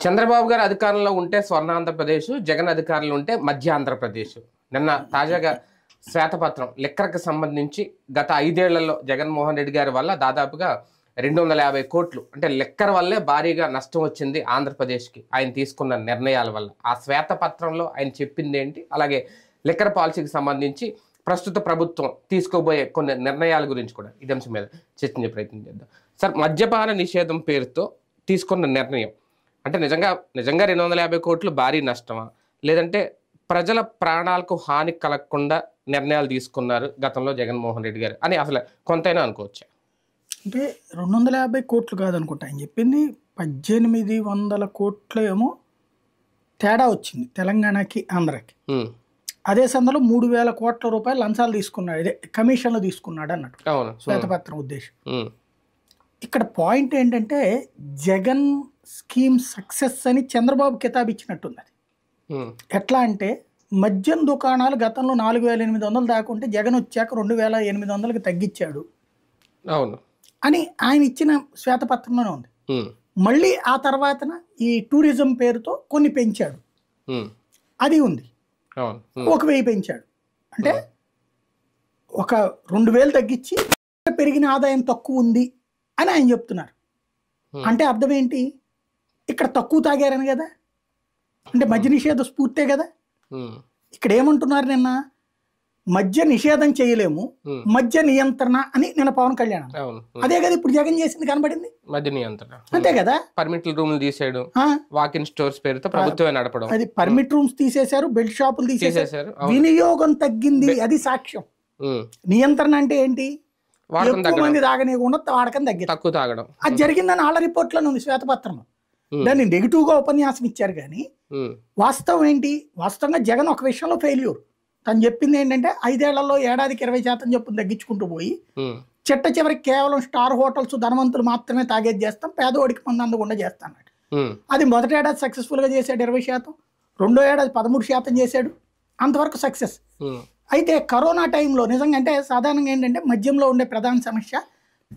చంద్రబాబు గారు అధికారంలో ఉంటే స్వర్ణాంధ్రప్రదేశ్, జగన్ అధికారంలో ఉంటే మధ్య ఆంధ్రప్రదేశ్. నిన్న తాజాగా శ్వేతపత్రం లెక్కలకు సంబంధించి గత 5 ఏళ్లలో జగన్మోహన్ రెడ్డి గారి వల్ల దాదాపుగా 250 కోట్లు అంటే లెక్కర వల్లే భారీగా నష్టం వచ్చింది ఆంధ్రప్రదేశ్కి ఆయన తీసుకున్న నిర్ణయాల వల్ల. ఆ శ్వేతపత్రంలో ఆయన చెప్పింది ఏంటి, అలాగే లెక్కర పాలసీకి సంబంధించి ప్రస్తుత ప్రభుత్వం తీసుకోబోయే కొన్ని నిర్ణయాల గురించి కూడా ఇదే అంశం మీద చర్చించే ప్రయత్నం చేద్దాం. సార్, మద్యపాన నిషేధం పేరుతో తీసుకున్న నిర్ణయం అంటే నిజంగా 250 కోట్లు భారీ నష్టమా, లేదంటే ప్రజల ప్రాణాలకు హాని కలగకుండా నిర్ణయాలు తీసుకున్నారు గతంలో జగన్మోహన్ రెడ్డి గారు అని అసలు కొంతైనా అనుకోవచ్చా? అంటే 250 కోట్లు కాదనుకుంటా ఆయన చెప్పింది. 1800 కోట్లు ఏమో తేడా వచ్చింది తెలంగాణకి, ఆంధ్రాకి. అదే సందర్భంలో 3000 కోట్ల రూపాయలు లంచాలు తీసుకున్నాడు, ఇదే కమిషన్లు తీసుకున్నాడు అన్నట్టు శ్వేతపత్రం ఉద్దేశం. ఇక్కడ పాయింట్ ఏంటంటే జగన్ స్కీమ్ సక్సెస్ అని చంద్రబాబు కితాబ్ ఇచ్చినట్టుంది. అది ఎట్లా అంటే మద్యం దుకాణాలు గతంలో 4800 దాకా ఉంటే జగన్ వచ్చాక 2800కి తగ్గించాడు అవును అని ఆయన ఇచ్చిన శ్వేతపత్రంలోనే ఉంది. మళ్ళీ ఆ తర్వాతన ఈ టూరిజం పేరుతో కొన్ని పెంచాడు, అది ఉంది. 1000 పెంచాడు అంటే ఒక 2000 తగ్గించి పెరిగిన ఆదాయం తక్కువ ఉంది అని ఆయన చెప్తున్నారు. అంటే అర్థం ఏంటి, ఇక్కడ తక్కువ తాగారని కదా, అంటే మద్య నిషేధ స్ఫూర్తే కదా. ఇక్కడ ఏమంటున్నారు, నిన్న మద్య నిషేధం చేయలేము, మద్య నియంత్రణ అని నిన్న పవన్ కళ్యాణ్. అదే కదా ఇప్పుడు జగన్ చేసింది, కనబడింది మద్య నియంత్రణ, అంతే కదా. పర్మిట్ రూమ్లు తీసేయడం, వాక్ ఇన్ స్టోర్స్ పేరుతో ప్రభుత్వమే నడపడం, అది పర్మిట్ రూమ్స్ తీసేశారు, బెల్ట్ షాపులు తీసేశారు, వినియోగం తగ్గింది, అది సాక్ష్యం. నియంత్రణ అంటే ఏంటి, ఎక్కువ మంది తాగనివ్వకుండా వాడకం తగ్గింది, తక్కువ తాగడం. అది జరిగిందని వాళ్ళ రిపోర్ట్లోనే ఉంది శ్వేతపత్రంలో. దాన్ని నెగిటివ్ గా ఉపన్యాసం ఇచ్చారు కానీ వాస్తవం ఏంటి, వాస్తవంగా జగన్ ఒక విషయంలో ఫెయిల్యూర్. తను చెప్పింది ఏంటంటే 5 ఏళ్లలో ఏడాదికి 20% చొప్పున తగ్గించుకుంటూ పోయి చిట్ట చివరికి కేవలం స్టార్ హోటల్స్ ధనవంతులు మాత్రమే తాగేది చేస్తాం, పేదవాడికి మంది అందకుండా చేస్తాం. అది మొదటి ఏడాది సక్సెస్ఫుల్ గా చేశాడు 20%, రెండో ఏడాది 13% చేశాడు, అంతవరకు సక్సెస్. అయితే కరోనా టైంలో నిజంగా అంటే సాధారణంగా ఏంటంటే మద్యంలో ఉండే ప్రధాన సమస్య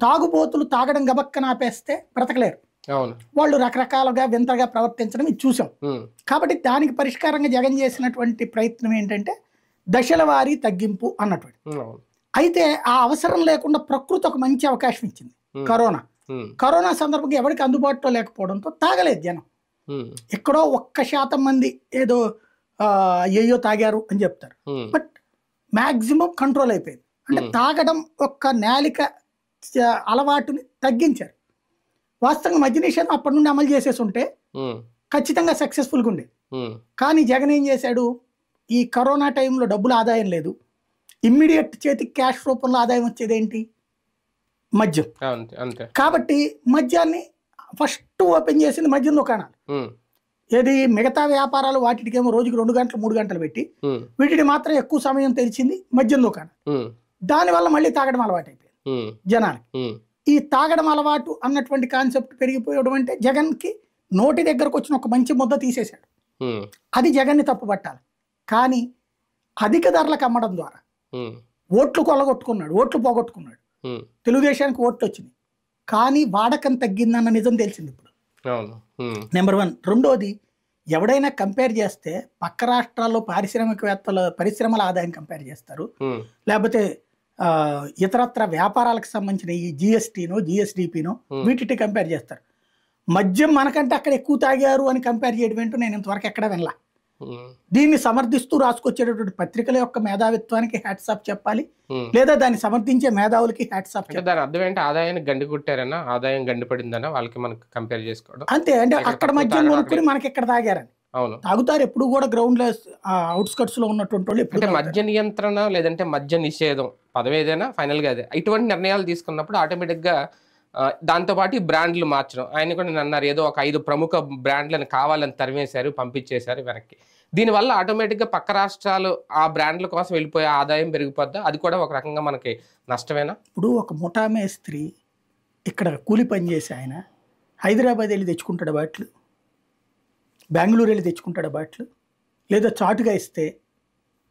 తాగుబోతులు తాగడం గబక్కన ఆపేస్తే బ్రతకలేరు, వాళ్ళు రకరకాలుగా వింతగా ప్రవర్తించడం ఇది చూసాం. కాబట్టి దానికి పరిష్కారంగా జగన్ చేసినటువంటి ప్రయత్నం ఏంటంటే దశల వారీ తగ్గింపు అన్నటువంటి. అయితే ఆ అవసరం లేకుండా ప్రకృతి ఒక మంచి అవకాశం ఇచ్చింది. కరోనా సందర్భంగా ఎవరికి అందుబాటులో లేకపోవడంతో తాగలేదు జనం. ఎక్కడో 1% మంది ఏదో అయ్యో తాగారు అని చెప్తారు, బట్ మ్యాక్సిమం కంట్రోల్ అయిపోయింది. అంటే తాగడం ఒక్క నేలిక అలవాటుని తగ్గించారు. వాస్తవంగా మద్య నిషేధం అప్పటి నుండి అమలు చేసేసి ఉంటే ఖచ్చితంగా సక్సెస్ఫుల్గా ఉండేది. కానీ జగన్ ఏం చేశాడు, ఈ కరోనా టైంలో డబ్బులు ఆదాయం లేదు, ఇమ్మీడియట్ చేతికి క్యాష్ రూపంలో ఆదాయం వచ్చేది ఏంటి, మద్యం. కాబట్టి మద్యాన్ని ఫస్ట్ ఓపెన్ చేసింది మద్యం దుకాణాలు. ఏది మిగతా వ్యాపారాలు వాటికేమో రోజుకి 2 గంటలు 3 గంటలు పెట్టి వీటిని మాత్రం ఎక్కువ సమయం తెరిచింది మద్యం దుకాణం. దానివల్ల మళ్ళీ తాగడం అలవాటు అయిపోయింది జనాలకి. ఈ తాగడం అలవాటు అన్నటువంటి కాన్సెప్ట్ పెరిగిపోయడం అంటే జగన్కి నోటి దగ్గరకు వచ్చిన ఒక మంచి ముద్ద తీసేశాడు. అది జగన్ని తప్పుపట్టాలి. కానీ అధిక ధరలకు అమ్మడం ద్వారా ఓట్లు కొల్లగొట్టుకున్నాడు, ఓట్లు పోగొట్టుకున్నాడు. తెలుగుదేశానికి ఓట్లు వచ్చినాయి కానీ వాడకం తగ్గిందన్న నిజం తెలిసింది ఇప్పుడు, నెంబర్ 1. రెండోది, ఎవడైనా కంపేర్ చేస్తే పక్క రాష్ట్రాల్లో పరిశ్రమల ఆదాయం కంపేర్ చేస్తారు, లేకపోతే ఇతరత్ర వ్యాపారాలకు సంబంధించిన ఈ జిఎస్టీనో జిఎస్డిపినో వీటిని కంపేర్ చేస్తారు. మద్యం మనకంటే అక్కడ ఎక్కువ తాగారు అని కంపేర్ చేయడం ఏంటో నేను ఇంతవరకు ఎక్కడ వినలా. దీన్ని సమర్థిస్తూ రాసుకొచ్చేటటువంటి పత్రికల యొక్క మేధావిత్వానికి హ్యాట్స్ ఆఫ్ చెప్పాలి, లేదా దాన్ని సమర్థించే మేధావులకి హ్యాట్స్ ఆఫ్ చెప్పాలి. దాని అర్థం ఏంటి, ఆదాయాన్ని గండి కొట్టారన్నా, ఆదాయం గండి పడిందన్నా వాళ్ళకి మనకి కంపేర్ చేసుకోవడం అంతే. అంటే అక్కడ మద్యం కొనుక్కుని మనకి ఇక్కడ తాగారని తాగుతారు. ఎప్పుడు కూడా గ్రౌండ్ అవుట్స్కట్స్ లో ఉన్నటువంటి వాళ్ళు అంటే మద్య నియంత్రణ లేదంటే మద్య నిషేధం పదవి ఏదైనా ఫైనల్ గా అదే. ఇటువంటి నిర్ణయాలు తీసుకున్నప్పుడు ఆటోమేటిక్ గా దాంతోపాటు ఈ బ్రాండ్లు మార్చడం, ఆయన కూడా నేను అన్నారు ఏదో ఒక 5 ప్రముఖ బ్రాండ్లను కావాలని తరిమేశారు, పంపించేశారు వెనక్కి. దీనివల్ల ఆటోమేటిక్గా పక్క రాష్ట్రాలు ఆ బ్రాండ్ల కోసం వెళ్ళిపోయే ఆదాయం పెరిగిపోద్దా, అది కూడా ఒక రకంగా మనకి నష్టమేనా? ఇప్పుడు ఒక ముఠా మేస్త్రి ఇక్కడ కూలి పని చేసి ఆయన హైదరాబాద్ వెళ్ళి తెచ్చుకుంటాడు బాట్లు, బెంగళూరు వెళ్ళి తెచ్చుకుంటాడు బాట్లు, లేదా చాటుగా ఇస్తే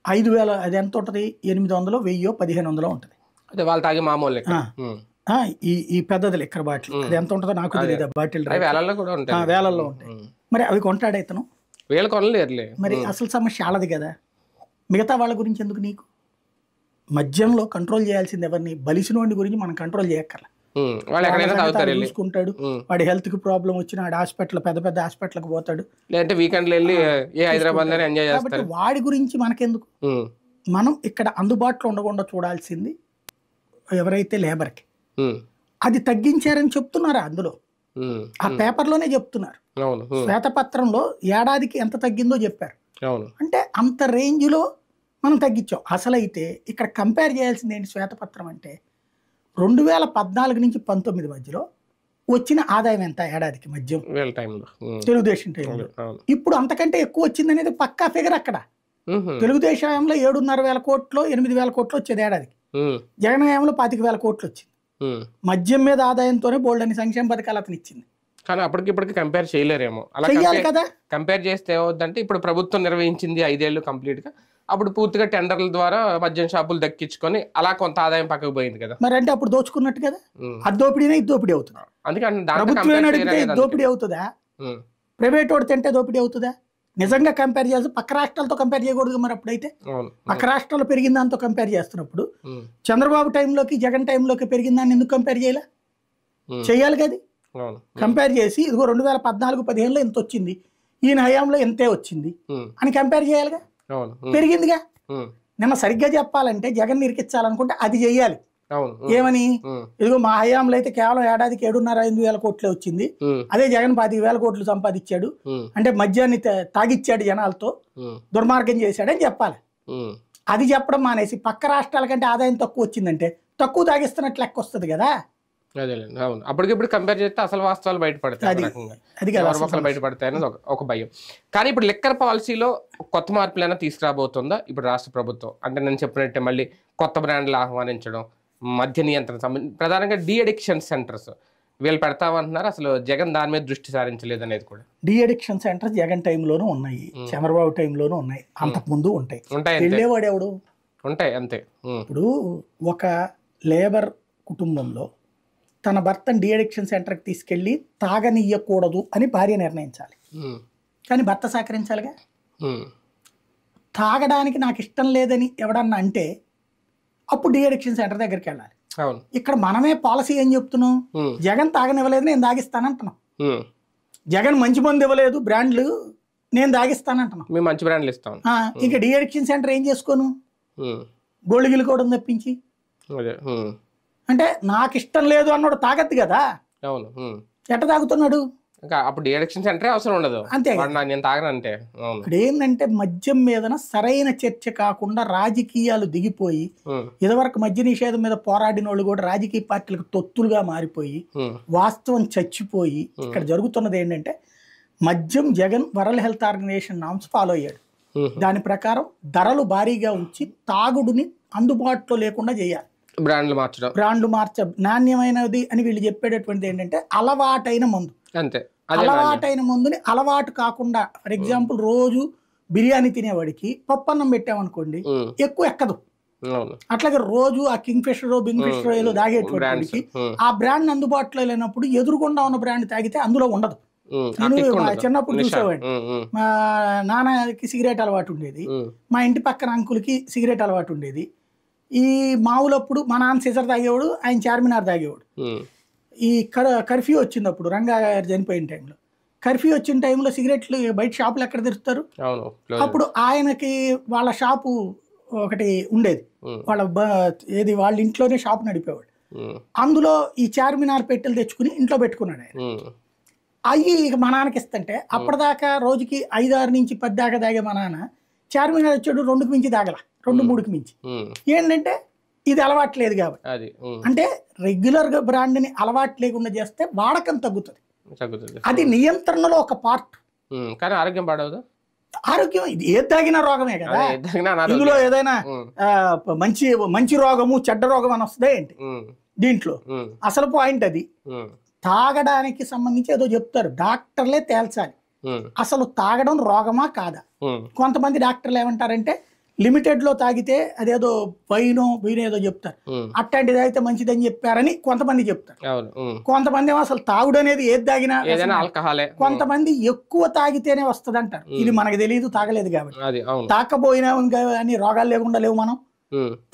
5000 అది ఎంత ఉంటుంది, 800, 1000, 1500 ఉంటుంది. అదే వాళ్ళు తాగే మామూలు ఈ పెద్దది లెక్కర బాటిల్ అది ఎంత ఉంటుందో నాకు తెలియదు. బాటిల్ వేలల్లో ఉంటాయి. మరి అవి కొంటాడు ఇతను, వీళ్ళు కొనలేరులే. మరి అసలు సమస్య ఆలది కదా. మిగతా వాళ్ళ గురించి ఎందుకు నీకు? మద్యంలో కంట్రోల్ చేయాల్సింది ఎవరిని? బలిసినోడి గురించి మనం కంట్రోల్ చేయక్కర్లా, చూసుకుంటాడు. వాడి హెల్త్ కి ప్రాబ్లం వచ్చిన వాడి హాస్పిటల్, పెద్ద పెద్ద హాస్పిటల్కి పోతాడు, లేదంటే వీకెండ్ వెళ్ళి హైదరాబాద్ ఎంజాయ్ చేస్తాడు. కాబట్టి వాడి గురించి మనకెందుకు? మనం ఇక్కడ అందుబాటులో ఉండకుండా చూడాల్సింది ఎవరైతే లేబర్కి. అది తగ్గించారని చెప్తున్నారా అందులో? ఆ పేపర్లోనే చెప్తున్నారు. శ్వేతపత్రంలో ఏడాదికి ఎంత తగ్గిందో చెప్పారు. అంటే అంత రేంజ్లో మనం తగ్గించాం. అసలైతే ఇక్కడ కంపేర్ చేయాల్సింది ఏంటి? శ్వేతపత్రం అంటే 2014 నుంచి 19 మధ్యలో వచ్చిన ఆదాయం ఎంత ఏడాదికి మద్యం తెలుగుదేశం టైంలో? ఇప్పుడు అంతకంటే ఎక్కువ వచ్చింది అనేది పక్కా ఫిగర్ అక్కడ. తెలుగుదేశంలో 7,500 కోట్లు 8,000 కోట్లు వచ్చేది ఏడాదికి, జగన్ హయాంలో 25,000 కోట్లు వచ్చింది. మద్యం మీద ఆదాయంతోనే బోల్డ్ అని సంక్షేమ పథకాలు అతను ఇచ్చింది. కానీ అప్పటికిప్పటికి కంపేర్ చేయలేరేమో. అలా కదా కంపేర్ చేస్తే ఏమవుద్దంటే, ఇప్పుడు ప్రభుత్వం నిర్వహించింది 5 ఏళ్ళు కంప్లీట్ గా, అప్పుడు పూర్తిగా టెండర్ల ద్వారా మద్యం షాపులు దక్కించుకొని అలా కొంత ఆదాయం పక్కకు పోయింది కదా. మరి అంటే అప్పుడు దోచుకున్నట్టు కదా. అది దోపిడీనే, ఇది దోపిడీ అవుతుంది. అందుకని దోపిడీ అవుతుందా? ప్రైవేట్ వాడు తింటే దోపిడీ అవుతుందా? నిజంగా కంపేర్ చేయాల్సి పక్క రాష్ట్రాలతో కంపేర్ చేయకూడదు. మరి అప్పుడైతే పక్క రాష్ట్రాల్లో పెరిగిన దాంతో కంపేర్ చేస్తున్నప్పుడు చంద్రబాబు టైంలోకి జగన్ టైంలోకి పెరిగిన దాన్ని ఎందుకు కంపేర్ చేయాలి? చెయ్యాలి కదా. కంపేర్ చేసి ఇదిగో 2014-15లో ఎంత వచ్చింది, ఈయన హయాంలో ఎంతే వచ్చింది అని కంపేర్ చేయాలిగా. పెరిగిందిగా. నిన్న సరిగ్గా చెప్పాలంటే జగన్ ఇరికించాలనుకుంటే అది చెయ్యాలి. ఏమని? ఇదిగో మా హయాంలో అయితే కేవలం ఏడాదికి 7,500 కోట్లే వచ్చింది, అదే జగన్ 25,000 కోట్లు సంపాదించాడు, అంటే మద్యాన్ని తాగిచ్చాడు, జనాలతో దుర్మార్గం చేశాడని చెప్పాలి. అది చెప్పడం మానేసి పక్క రాష్ట్రాల కంటే ఆదాయం తక్కువ వచ్చిందంటే తక్కువ తాగిస్తున్నట్లు లెక్క వస్తుంది కదా. అవును, అప్పటికిప్పుడు కంపేర్ చేస్తే అసలు వాస్తవాలు బయటపడతాయి, బయటపడతాయి అనేది ఒక భయం. కానీ ఇప్పుడు లిక్కర్ పాలసీలో కొత్త మార్పులైనా తీసుకురాబోతుందా ఇప్పుడు రాష్ట్ర ప్రభుత్వం? అంటే నేను చెప్పినట్టే మళ్ళీ కొత్త బ్రాండ్లు ఆహ్వానించడం, మద్య నియంత్రణ సంబంధించి ప్రధానంగా డీ అడిక్షన్ సెంటర్స్ వీళ్ళు పెడతామంటున్నారు. అసలు జగన్ దాని మీద దృష్టి సారించలేదు అనేది కూడా. డీ అడిక్షన్ సెంటర్స్ జగన్ టైంలోనూ ఉన్నాయి, చంద్రబాబు టైంలోనూ ఉన్నాయి, అంతకు ముందు ఉంటాయి. వెళ్ళేవాడు ఎవడు? ఉంటాయి అంతే. ఇప్పుడు ఒక లేబర్ కుటుంబంలో తన భర్తను డీ అడిక్షన్ సెంటర్కి తీసుకెళ్ళి తాగనియ్యకూడదు అని భార్య నిర్ణయించాలి, కానీ భర్త సహకరించాలిగా. తాగడానికి నాకు ఇష్టం లేదని ఎవడన్నా అంటే అప్పుడు డీ అడిక్షన్ సెంటర్ దగ్గరికి వెళ్ళాలి. ఇక్కడ మనమే పాలసీ ఏం చెప్తున్నాం? జగన్ తాగనివ్వలేదు, నేను తాగిస్తానంటున్నాం. జగన్ మంచి మంది ఇవ్వలేదు, బ్రాండ్లు నేను తాగిస్తానంటున్నాం, మేము మంచి బ్రాండ్లు ఇస్తాం. ఇంకా డీ అడిక్షన్ సెంటర్ ఏం చేసుకోను? గోల్డ్ గిలుకోవడం తప్పించి. అంటే నాకు ఇష్టం లేదు అన్నాడు తాగద్దు కదా. ఎట్ట తాగుతున్నాడు? అప్పుడు డీ అడిక్షన్ సెంటర్ అవసరం ఉండదు, అంతే. నేను తాగనంటే ఇక్కడ ఏంటంటే మద్యం మీద సరైన చర్చ కాకుండా రాజకీయాలు దిగిపోయి, ఇదివరకు మద్య నిషేధం మీద పోరాడిన వాళ్ళు కూడా రాజకీయ పార్టీలకు తొత్తులుగా మారిపోయి వాస్తవం చచ్చిపోయి, ఇక్కడ జరుగుతున్నది ఏంటంటే మద్యం Jagan world health organization norms follow అయ్యాడు. దాని ప్రకారం ధరలు భారీగా ఉంచి తాగుడుని అందుబాటులో లేకుండా చేయాలి. బ్రాండ్లు నాణ్యమైనది అని వీళ్ళు చెప్పేటటువంటిది ఏంటంటే అలవాటైన మందు. అంతే, అలవాటైన మందుని అలవాటు కాకుండా, ఫర్ ఎగ్జాంపుల్ రోజు బిర్యానీ తినేవాడికి పప్పన్నం పెట్టామనుకోండి ఎక్కువ ఎక్కదు. అట్లాగే రోజు ఆ కింగ్ ఫిషర్ బింగ్ ఫిషర్ ఏదో తాగేటవాడికి ఆ బ్రాండ్ అందుబాటులో లేనప్పుడు ఎదురుగుండా ఉన్న బ్రాండ్ తాగితే అందులో ఉండదు. నేను చిన్నప్పుడు చూసేవాడిని, మా నాన్నకి సిగరెట్ అలవాటు ఉండేది, మా ఇంటి పక్కన అంకుల్కి సిగరెట్ అలవాటు ఉండేది. ఈ మామూలప్పుడు మా నాన్న సిజర్ తాగేవాడు, ఆయన చార్మినార్ తాగేవాడు. ఈ కర్ఫ్యూ వచ్చినప్పుడు రంగా గారు చనిపోయిన టైంలో, కర్ఫ్యూ వచ్చిన టైంలో సిగరెట్లు బయట షాపులు ఎక్కడ తెరుస్తారు? అప్పుడు ఆయనకి వాళ్ళ షాపు ఒకటి ఉండేది, వాళ్ళ ఇంట్లోనే షాపు నడిపేవాడు. అందులో ఈ చార్మినార్ పెట్టెలు తెచ్చుకుని ఇంట్లో పెట్టుకున్నాడు ఆయన. అవి ఇక మా నాన్నకి ఇస్తుంటే అప్పటిదాకా రోజుకి 5-6 నుంచి 10 దాకా తాగే మా నాన్న చార్మినార్ వచ్చాడు 2కి మించి తాగల, 2-3కి మించి. ఏంటంటే ఇది అలవాట్లేదు కాబట్టి. అంటే రెగ్యులర్ గా బ్రాండ్ ని అలవాటు లేకుండా చేస్తే వాడకం తగ్గుతుంది. అది నియంత్రణలో ఒక పార్ట్. కానీ ఆరోగ్యం పాడవదు. ఆరోగ్యం ఇది ఏది తాగినా రోగమే కదా. ఇందులో ఏదైనా మంచి రోగము చెడ్డ రోగం అని వస్తుందా ఏంటి దీంట్లో? అసలు పాయింట్ అది. తాగడానికి సంబంధించి ఏదో చెప్తారు, డాక్టర్లే తేల్చాలి అసలు తాగడం రోగమా కాదా. కొంతమంది డాక్టర్లు ఏమంటారంటే లిమిటెడ్ లో తాగితే అదేదో వైనో ఏదో చెప్తారు, అట్లాంటిది అయితే మంచిదని చెప్పారని కొంతమంది చెప్తారు. కొంతమంది ఏమో అసలు తాగుడు అనేది ఏది తాగినా కొంతమంది ఎక్కువ తాగితేనే వస్తుంది అంటారు. ఇది మనకు తెలియదు, తాగలేదు కాబట్టి. తాకపోయినా ఇంకా అని రోగాలు లేకుండా లేవు, మనం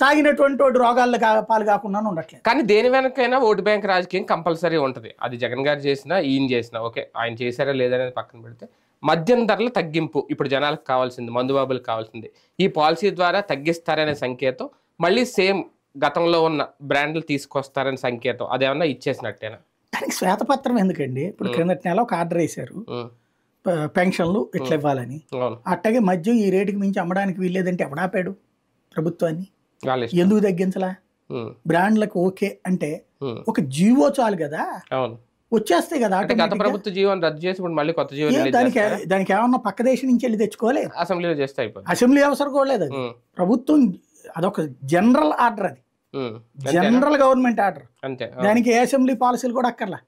తాగినటువంటి వాడు రోగాల్లో పాలు కాకుండా ఉండట్లేదు. కానీ దేని వెనకైనా ఓటు బ్యాంక్ రాజకీయం కంపల్సరీ ఉంటుంది. అది జగన్ గారు చేసినా ఈయన చేసినా ఓకే, ఆయన చేశారా లేదనేది పక్కన పెడితే మద్యం ధరల తగ్గింపు ఇప్పుడు జనాలకు కావాల్సింది, మందుబాబులకు కావాల్సింది. ఈ పాలసీ ద్వారా తగ్గిస్తారనే సంకేతం, మళ్ళీ సేమ్ గతంలో ఉన్న బ్రాండ్లు తీసుకొస్తారనే సంకేతం, అదేమన్నా ఇచ్చేసినట్టేనా? దానికి శ్వేతపత్రం ఎందుకండి? ఇప్పుడు క్రిందటి నెల ఒక ఆర్డర్ వేశారు పెన్షన్లు ఇట్లా ఇవ్వాలని. అట్లాగే మద్యం ఈ రేటుకి మించి అమ్మడానికి వీల్లేదంటే ఎవడాపాడు ప్రభుత్వాన్ని? ఎందుకు తగ్గించలా? బ్రాండ్లకు ఓకే అంటే ఒక జీవో చాలు కదా, వచ్చేస్తాయి కదా. గత ప్రభుత్వ జీవోని రద్దు చేసి మళ్ళీ కొత్త జీవో, దానికి ఏమన్నా పక్క దేశం నుంచి వెళ్ళి తెచ్చుకోవాలి, అసెంబ్లీలో చేస్తే అయిపోయింది. అసెంబ్లీ అవసరం కూడా లేదు. అది ప్రభుత్వం, అదొక జనరల్ ఆర్డర్, అది జనరల్ గవర్నమెంట్ ఆర్డర్. దానికి ఏ అసెంబ్లీ పాలసీలు కూడా అక్కర్లా.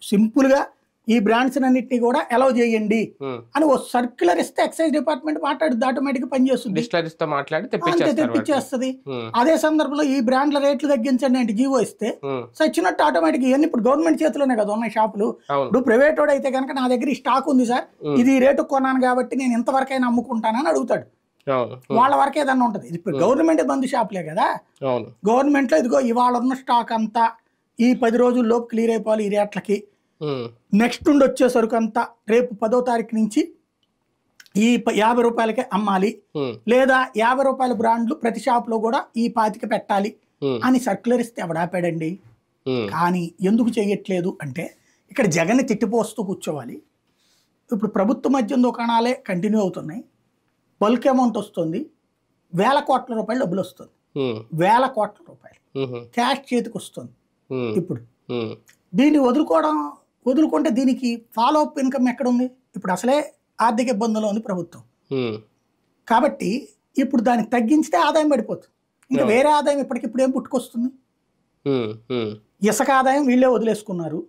సింపుల్ గా ఈ బ్రాండ్స్ అన్నింటినీ కూడా అలౌ చేయండి అని ఓ సర్క్యులర్ ఇస్తే ఎక్సైజ్ డిపార్ట్మెంట్ మాట్లాడుతుంది, ఆటోమేటిక్ పనిచేస్తుంది, తెప్పించేస్తుంది. అదే సందర్భంలో ఈ బ్రాండ్ల రేట్లు తగ్గించండి అంటే జీవో ఇస్తే సచ్చినట్టు ఆటోమేటిక్. ఇవన్నీ ఇప్పుడు గవర్నమెంట్ చేతిలోనే కదా ఉన్నాయి షాపులు. ఇప్పుడు ప్రైవేట్ వాడు అయితే కనుక నా దగ్గర ఈ స్టాక్ ఉంది సార్, ఇది రేటు కొన్నాను కాబట్టి నేను ఇంతవరకైనా అమ్ముకుంటానని అడుగుతాడు. వాళ్ళ వరకు ఏదన్నా ఉంటుంది. ఇప్పుడు గవర్నమెంట్ బంధు షాపులే కదా, గవర్నమెంట్ లో ఇదిగో ఇవాళ ఉన్న స్టాక్ అంతా ఈ 10 రోజుల్లోపు క్లియర్ అయిపోవాలి ఈ రేట్లకి, నెక్స్ట్ నుండి వచ్చే సరుకు అంతా రేపు 10వ తారీఖు నుంచి ఈ 50 రూపాయలకే అమ్మాలి, లేదా 50 రూపాయల బ్రాండ్లు ప్రతి షాప్ లో కూడా ఈ 25కి పెట్టాలి అని సర్క్యులర్ ఇస్తే ఎవడాపాడండి? కానీ ఎందుకు చేయట్లేదు అంటే ఇక్కడ జగన్ని తిట్టిపోస్తూ కూర్చోవాలి. ఇప్పుడు ప్రభుత్వ మద్యం దుకాణాలే కంటిన్యూ అవుతున్నాయి, బల్క్ అమౌంట్ వస్తుంది, వేల కోట్ల రూపాయలు డబ్బులు వస్తుంది, వేల కోట్ల రూపాయలు క్యాష్ చేతికి వస్తుంది. ఇప్పుడు దీన్ని వదులుకుంటే దీనికి ఫాలో అప్ ఇన్కమ్ ఎక్కడ ఉంది? ఇప్పుడు అసలే ఆర్థిక ఇబ్బందుల్లో ఉంది ప్రభుత్వం కాబట్టి ఇప్పుడు దాన్ని తగ్గించితే ఆదాయం పడిపోతుంది. ఇంకా వేరే ఆదాయం ఇప్పటికిప్పుడు ఏం పుట్టుకొస్తుంది? ఇసుక ఆదాయం వీళ్ళే వదిలేసుకున్నారు.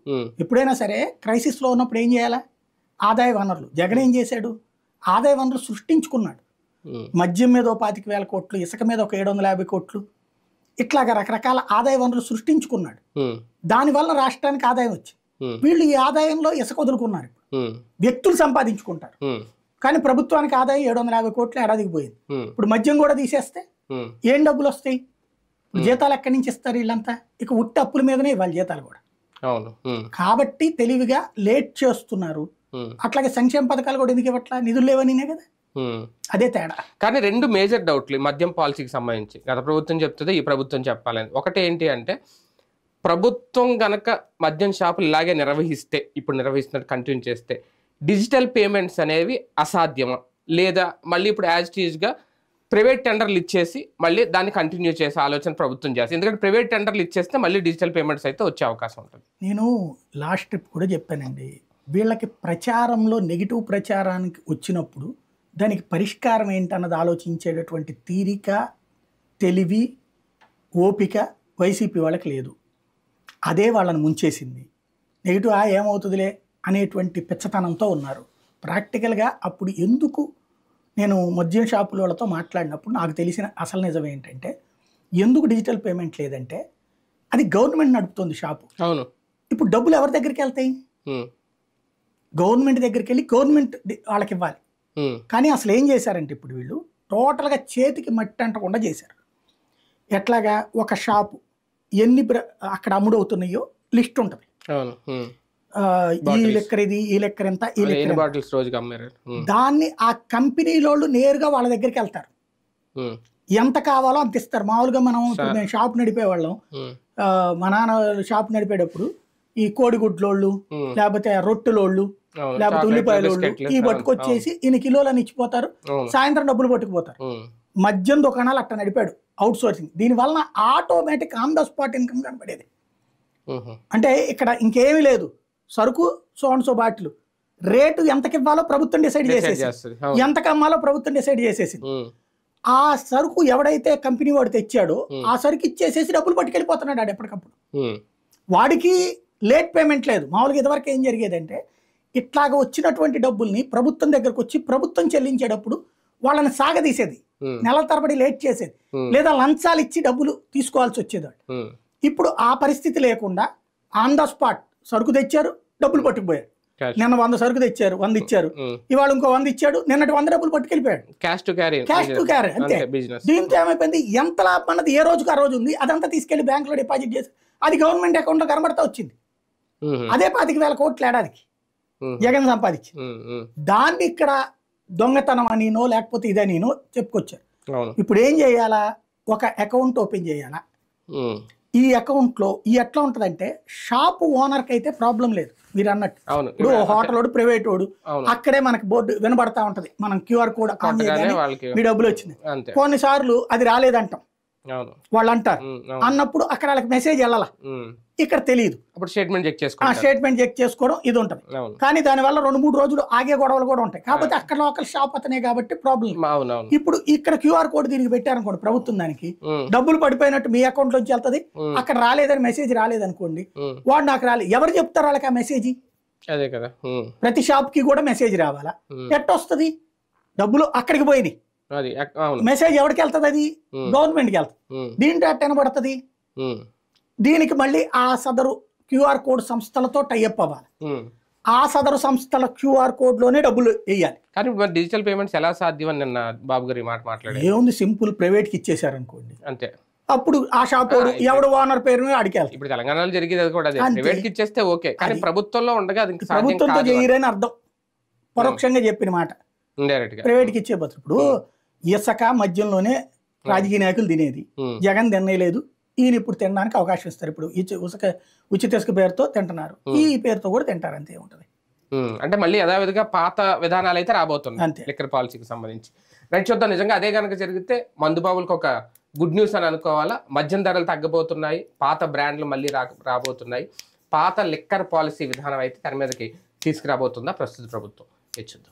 ఎప్పుడైనా సరే క్రైసిస్ లో ఉన్నప్పుడు ఏం చేయాలా? ఆదాయ వనరులు. జగన్ ఏం చేశాడు? ఆదాయ వనరులు సృష్టించుకున్నాడు. మద్యం మీద 25,000 కోట్లు, ఇసుక మీద ఒక 750 కోట్లు, ఇట్లాగా రకరకాల ఆదాయ వనరులు సృష్టించుకున్నాడు. దానివల్ల రాష్ట్రానికి ఆదాయం వచ్చింది. వీళ్ళు ఈ ఆదాయంలో ఇసుక వదులుకున్నారు. వ్యక్తులు సంపాదించుకుంటారు కానీ ప్రభుత్వానికి ఆదాయం 750 కోట్లు ఏడాదికి పోయింది. ఇప్పుడు మద్యం కూడా తీసేస్తే ఏం డబ్బులు వస్తాయి? జీతాలు ఎక్కడి నుంచి ఇస్తారు వీళ్ళంతా? ఇక ఉట్టి అప్పుల మీదనే ఇవ్వాలి జీతాలు కూడా. కాబట్టి తెలివిగా లేట్ చేస్తున్నారు. అట్లాగే సంక్షేమ పథకాలు కూడా ఎందుకు ఇవ్వట్లా? నిధులు లేవనినే కదా, అదే తేడా. కానీ 2 మేజర్ డౌట్లు మద్యం పాలసీకి సంబంధించి గత ప్రభుత్వం చెప్తుంది, ఈ ప్రభుత్వం చెప్పాలని. ఒకటి ఏంటి అంటే, ప్రభుత్వం గనక మద్యం షాపులు ఇలాగే నిర్వహిస్తే, ఇప్పుడు నిర్వహిస్తున్నట్టు కంటిన్యూ చేస్తే డిజిటల్ పేమెంట్స్ అనేవి అసాధ్యమా, లేదా మళ్ళీ ఇప్పుడు యాజ్ ఇట్ ఈజ్గా ప్రైవేట్ టెండర్లు ఇచ్చేసి మళ్ళీ దాన్ని కంటిన్యూ చేసే ఆలోచన ప్రభుత్వం చేస్తుంది? ఎందుకంటే ప్రైవేట్ టెండర్లు ఇచ్చేస్తే మళ్ళీ డిజిటల్ పేమెంట్స్ అయితే వచ్చే అవకాశం ఉంటుంది. నేను లాస్ట్ ట్రిప్ కూడా చెప్పానండి, వీళ్ళకి ప్రచారంలో నెగిటివ్ ప్రచారానికి వచ్చినప్పుడు దానికి పరిష్కారం ఏంటన్నది ఆలోచించేటటువంటి తీరిక, తెలివి, ఓపిక వైసీపీ వాళ్ళకి లేదు. అదే వాళ్ళని ముంచేసింది. నెగిటివ్ ఏమవుతుందిలే అనేటువంటి పిచ్చతనంతో ఉన్నారు. ప్రాక్టికల్గా అప్పుడు ఎందుకు నేను మద్యం షాపుల వాళ్ళతో మాట్లాడినప్పుడు నాకు తెలిసిన అసలు నిజం ఏంటంటే, ఎందుకు డిజిటల్ పేమెంట్ లేదంటే అది గవర్నమెంట్ నడుపుతుంది షాపు. అవును. ఇప్పుడు డబ్బులు ఎవరి దగ్గరికి వెళ్తాయి? గవర్నమెంట్ దగ్గరికి వెళ్ళి గవర్నమెంట్ వాళ్ళకి ఇవ్వాలి. కానీ అసలు ఏం చేశారంటే ఇప్పుడు వీళ్ళు టోటల్గా చేతికి మట్టి అంటకుండా చేశారు. ఎట్లాగా ఒక షాపు ఎన్ని అక్కడ అమ్ముడవుతున్నాయో లిస్ట్ ఉంటుంది. ఈ లెక్కర ఇది, ఈ లెక్కర ఎంత, ఈ లెక్కర. దాన్ని ఆ కంపెనీలోళ్ళు నేరుగా వాళ్ళ దగ్గరికి వెళ్తారు. ఎంత కావాలో అంత ఇస్తారు. మామూలుగా మనం మేము షాప్ నడిపేవాళ్ళం, మా నాన్న షాప్ నడిపేటప్పుడు ఈ కోడిగుడ్లోళ్ళు, లేకపోతే రొట్టెలోళ్ళు, లేకపోతే ఉల్లిపాయలోళ్ళు ఈ పట్టుకొచ్చేసి ఇన్ని కిలోలని ఇచ్చిపోతారు, సాయంత్రం డబ్బులు పట్టుకుపోతారు. మద్యం దుకాణాలు అట్లా నడిపాడు, అవుట్ సోర్సింగ్. దీనివల్ల automatic on the spot income కనపడేది. అంటే ఇక్కడ ఇంకేమీ లేదు, సరుకు సో బాటిల్ రేటు ఎంతకి ఇవ్వాలో ప్రభుత్వం డిసైడ్ చేసేసి, ఎంతకు అమ్మాలో ప్రభుత్వం డిసైడ్ చేసేసి, ఆ సరుకు ఎవడైతే కంపెనీ వాడు తెచ్చాడో ఆ సరుకు ఇచ్చేసేసి డబ్బులు పట్టుకెళ్ళిపోతున్నాడు ఆడు ఎప్పటికప్పుడు. వాడికి లేట్ పేమెంట్ లేదు. మామూలుగా ఇదివరకు ఏం జరిగేదంటే, ఇట్లాగ వచ్చినటువంటి డబ్బుల్ని ప్రభుత్వం దగ్గరకు వచ్చి ప్రభుత్వం చెల్లించేటప్పుడు వాళ్ళని సాగదీసేది. నెలల తరబడి లేట్ చేసేది, లేదా లంచాలు ఇచ్చి డబ్బులు తీసుకోవాల్సి వచ్చేది. ఇప్పుడు ఆ పరిస్థితి లేకుండా ఆన్ ద స్పాట్ సరుకు తెచ్చారు, డబ్బులు పట్టుకుపోయారు. నిన్న 100 సరుకు తెచ్చారు, 100 ఇచ్చారు, ఇవాళ ఇంకో 100 ఇచ్చాడు, నిన్నటి 100 డబ్బులు పట్టుకెళ్ళిపోయాడు. క్యాష్ టు క్యారీ అంతే. దీంతో ఏమైపోయింది, ఎంత లాభం అన్నది ఏ రోజుకి ఆ రోజు ఉంది, అదంతా తీసుకెళ్లి బ్యాంకులో డిపాజిట్ చేసి అది గవర్నమెంట్ అకౌంట్ లో కనబడతా వచ్చింది. అదే 25,000 కోట్ల ఏడాదికి జగన్ సంపాదించి, దాన్ని ఇక్కడ దొంగతనం అనినో లేకపోతే ఇదనినో చెప్పుకొచ్చారు. ఇప్పుడు ఏం చేయాలా, ఒక అకౌంట్ ఓపెన్ చేయాలా. ఈ అకౌంట్ లో ఎట్లా ఉంటదంటే, షాప్ ఓనర్ కి అయితే ప్రాబ్లం లేదు, మీరు అన్నట్టు. ఇప్పుడు హోటల్ వాడు, ప్రైవేట్ వాడు, అక్కడే మనకి బోర్డు వినబడతా ఉంటది, మనం క్యూఆర్ కోడ్ ఆన్ చేయగానే మీ డబ్బులు వచ్చింది. కొన్నిసార్లు అది రాలేదంటాం, వాళ్ళు అంటారు, అన్నప్పుడు అక్కడ వాళ్ళకి మెసేజ్ వెళ్ళాల, ఇక్కడ తెలియదు, స్టేట్మెంట్ చెక్ చేసుకోవడం ఇది ఉంటది. కానీ దానివల్ల 2-3 రోజులు ఆగే గొడవలు కూడా ఉంటాయి. కాకపోతే అక్కడ లోకల్ షాప్ అతనే కాబట్టి ప్రాబ్లం. ఇప్పుడు ఇక్కడ క్యూఆర్ కోడ్ దీనికి పెట్టారనుకోండి, ప్రభుత్వం దానికి డబ్బులు పడిపోయినట్టు మీ అకౌంట్ లోంచి వెళ్తుంది, అక్కడ రాలేదని మెసేజ్ రాలేదనుకోండి, వాడు నాకు రాలేదు, ఎవరు చెప్తారు వాళ్ళకి ఆ మెసేజ్? అదే కదా, ప్రతి షాప్ కి కూడా మెసేజ్ రావాలా, ఎట్టొస్తుంది? డబ్బులు అక్కడికి పోయినాయి, మెసేజ్ ఎవరికి వెళ్తుంది? అది గవర్నమెంట్ కి వెళ్తుంది. దీంట్లో ఎట్ట వినబడుతుంది? దీనికి మళ్ళీ ఆ సదరు క్యూఆర్ కోడ్ సంస్థలతో టైఅప్ అవ్వాలి, ఆ సదరు సంస్థల క్యూఆర్ కోడ్ లోనే డబ్బులు వేయాలి. కానీ డిజిటల్ పేమెంట్స్ ఎలా సాధ్యం అని నిన్న బాబు గారి మాట మాట్లాడారు. ఏముంది, సింపుల్, ప్రైవేట్ కి ఇచ్చేసారు అనుకోండి అంతే, అప్పుడు ఆ షాప్ ఎవడు ఓనర్ పేరు అడిగాలి. ఇప్పుడు తెలంగాణలో జరిగేది కూడా ప్రైవేట్ కి ఇచ్చేస్తే ఓకే, కానీ ప్రభుత్వంలో ఉండగా ప్రభుత్వంతో చేయరని అర్థం, పరోక్షంగా చెప్పిన మాట. ప్రైవేట్ కి ఇచ్చే బదులు ఇప్పుడు ఇసుక మధ్యంలోనే రాజకీయ నాయకులు తినేది, జగన్ తినేయలేదు, ఈయన ఇప్పుడు తినడానికి అవకాశం ఇస్తారు. ఇప్పుడు ఉచిత ఇసుక పేరుతో తింటున్నారు, ఈ పేరుతో కూడా తింటారు, అంతే ఉంటుంది. అంటే మళ్ళీ యథావిధిగా పాత విధానాలు అయితే రాబోతున్నాయి లిక్కర్ పాలసీకి సంబంధించి. రైట్, చూద్దాం. నిజంగా అదే కనుక జరిగితే మందుబాబులకు ఒక గుడ్ న్యూస్ అని అనుకోవాలా. మద్యం ధరలు తగ్గబోతున్నాయి, పాత బ్రాండ్లు మళ్ళీ రాబోతున్నాయి, పాత లిక్కర్ పాలసీ విధానం అయితే తెర మీదకి తీసుకురాబోతుందా ప్రస్తుత ప్రభుత్వం, చూద్దాం.